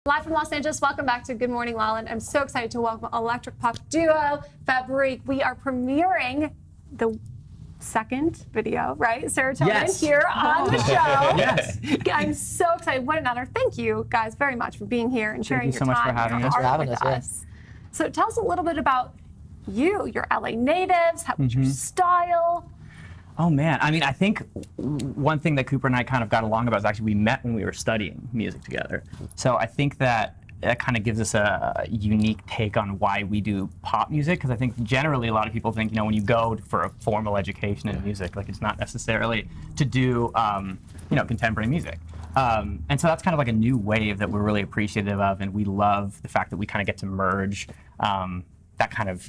Live from Los Angeles, welcome back to Good Morning LaLa. I'm so excited to welcome electric pop duo Fabriq. We are premiering the second video, right? Serotonin here on the show. Yes. I'm so excited. What an honor. Thank you guys very much for being here and sharing your Thank you so much time for having and us. your For art having with us, us. So tell us a little bit about you. You're LA natives. What's your style? Oh man, I mean, I think one thing that Cooper and I kind of got along about is actually we met when we were studying music together. So I think that kind of gives us a unique take on why we do pop music, because I think generally a lot of people think, when you go for a formal education in music, like it's not necessarily to do, contemporary music. And so that's kind of like a new wave that we're really appreciative of, and we love the fact that we kind of get to merge that kind of,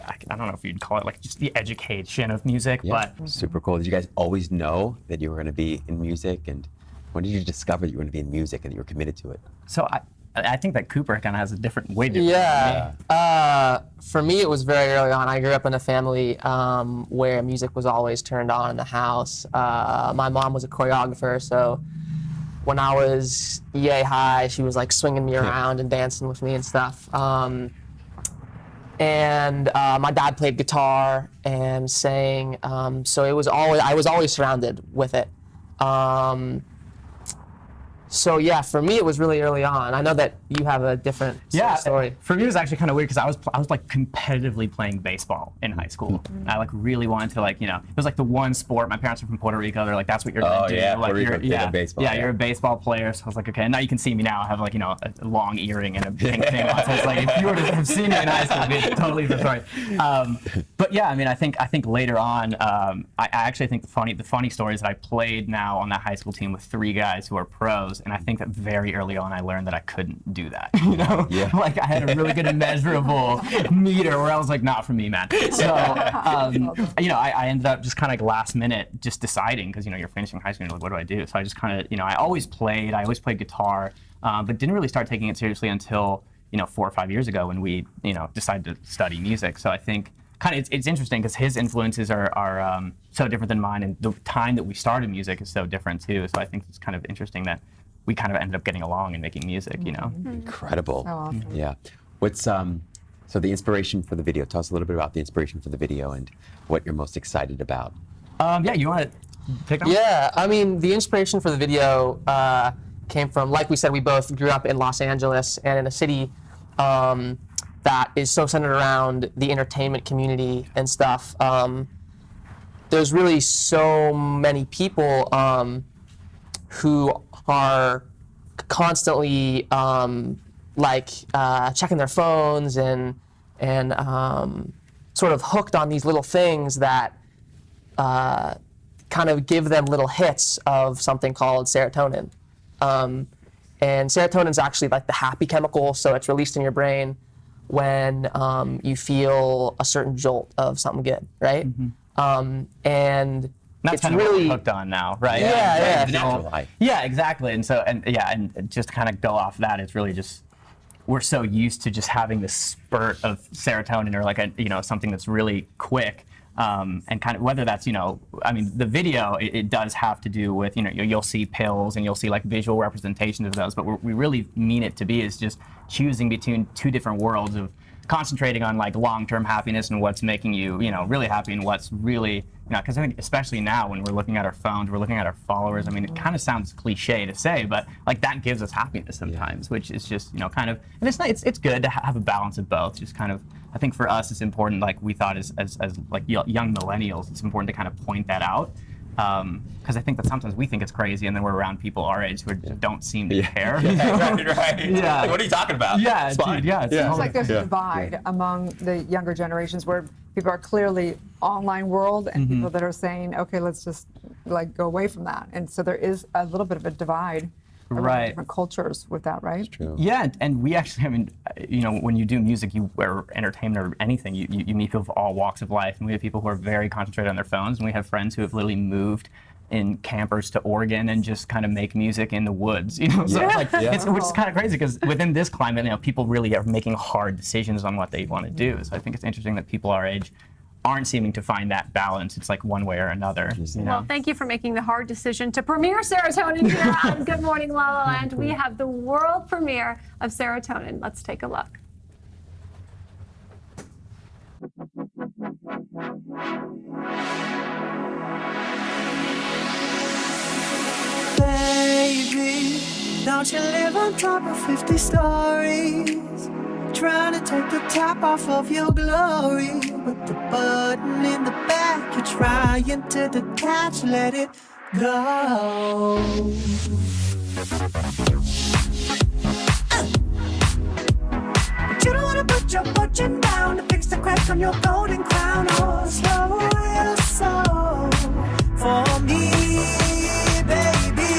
I don't know if you'd call it like just the education of music, but super cool. Did you guys always know that you were going to be in music, and when did you discover that you were going to be in music and that you were committed to it? So I think that Cooper kind of has a different way. For me, it was very early on. I grew up in a family where music was always turned on in the house. My mom was a choreographer, so when I was yay high, she was like swinging me around and dancing with me and stuff. And my dad played guitar and sang, so I was always surrounded with it. So yeah, for me it was really early on. I know that you have a different story. For me it was actually kind of weird because I was like competitively playing baseball in high school. I like really wanted to it was like the one sport. My parents are from Puerto Rico. They're like, that's what you're gonna do. Yeah, like, Puerto Rico, baseball. Yeah, you're a baseball player. So I was like, okay. And now you can see me now. I have like a long earring and a pink thing on. So it's like if you were to have seen me in high school, it'd be totally different story. But yeah, I mean, I think later on, I actually think the funny story is that I played now on that high school team with 3 guys who are pros. And I think that very early on I learned that I couldn't do that. Like I had a really good measurable meter where I was like, not for me, man. So I ended up just kind of last minute just deciding, because you're finishing high school and you're like, what do I do? So I just kind of I always played guitar, but didn't really start taking it seriously until 4 or 5 years ago when we decided to study music. So I think kind of it's interesting because his influences are so different than mine, and the time that we started music is so different too. So I think it's kind of interesting that we kind of ended up getting along and making music, Incredible. So awesome. Yeah. What's so the inspiration for the video? Tell us a little bit about the inspiration for the video and what you're most excited about. Yeah, you want to take that? Yeah, I mean, the inspiration for the video came from, like we said, we both grew up in Los Angeles and in a city that is so centered around the entertainment community and stuff. There's really so many people who are constantly checking their phones and sort of hooked on these little things that kind of give them little hits of something called serotonin. And serotonin is actually like the happy chemical, so it's released in your brain when you feel a certain jolt of something good, right? And that's it's kind of really what we're hooked on now, right? Yeah, Exactly. And so, and just to kind of go off that, it's really just we're so used to just having this spurt of serotonin or like something that's really quick, and kind of whether that's I mean, the video it does have to do with you'll see pills and you'll see like visual representations of those, but what we really mean it to be is just choosing between 2 different worlds of concentrating on like long-term happiness and what's making you really happy and what's really because I think especially now when we're looking at our phones, we're looking at our followers. I mean, it kind of sounds cliche to say, but like that gives us happiness sometimes, which is just kind of, and it's good to have a balance of both. Just kind of, I think for us it's important, like we thought as like young millennials, it's important to kind of point that out. Because I think that sometimes we think it's crazy, and then we're around people our age who don't seem to care. Right. Yeah. Like, what are you talking about? Yeah, it's fine. Dude, yeah. It's like there's a divide among the younger generations where people are clearly online world and people that are saying, okay, let's just like go away from that. And so there is a little bit of a divide around different cultures with that, right? That's true. Yeah, and we actually, I mean, when you do music, or entertainment or anything, you meet people of all walks of life, and we have people who are very concentrated on their phones, and we have friends who have literally moved in campers to Oregon and just kind of make music in the woods, So which is kind of crazy because within this climate, people really are making hard decisions on what they want to do. So I think it's interesting that people our age aren't seeming to find that balance. It's like one way or another. You know? Well, thank you for making the hard decision to premiere Serotonin here on Good Morning La La Land. We have the world premiere of Serotonin. Let's take a look. Baby, don't you live on top of 50 stories? Trying to take the top off of your glory. With the button in the back, you're trying to detach, let it go. But you don't wanna put your fortune down to fix the crack on your golden crown. Oh, slow your soul for me, baby.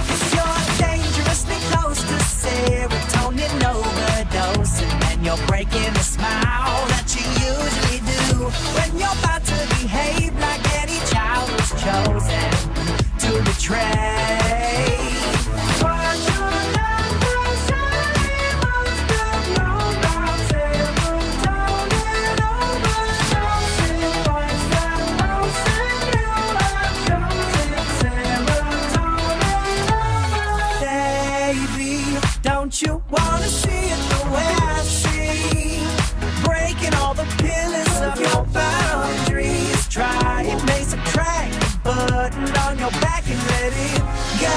'Cause you're dangerously close to serotonin overdose, and you're breaking the smile that you usually do when you're about to behave like any child was chosen to betray. But you're not the same most of your love, serotonin overdosing. What's that motion you have chosen? Serotonin overdose. Baby, don't you wanna see it the way I see? Breaking all the pillars of your boundaries. Try it, may subtract the button on your back and let it go.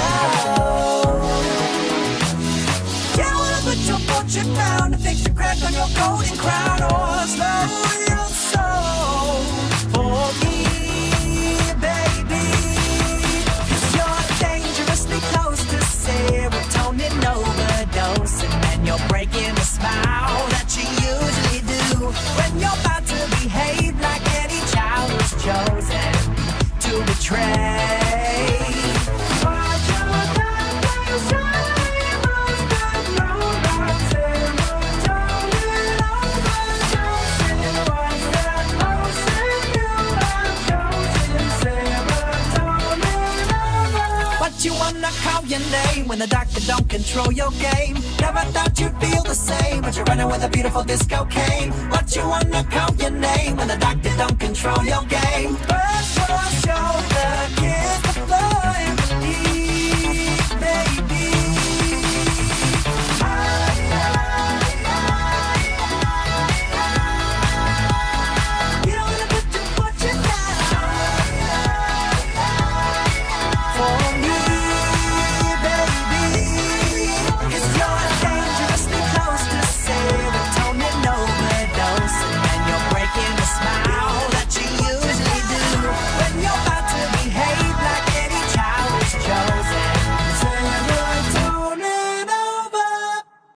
You wanna put your fortune down to fix the crack on your golden crown, or slow your soul for me, baby. 'Cause you're dangerously close to serotonin overdosing, and you're breaking the smile that you usually do when you're about to behave like any child was chosen to betray. But you're not the same most of your love, serotonin overdosing. What's that motion you have chosen? Serotonin overdosing. What you wanna call your name when the doctor don't control your game? Never thought you'd feel the same, but you're running with a beautiful disco cane. What you wanna call your name when the doctor don't control your game? Brush your shoulder, kiss the floor.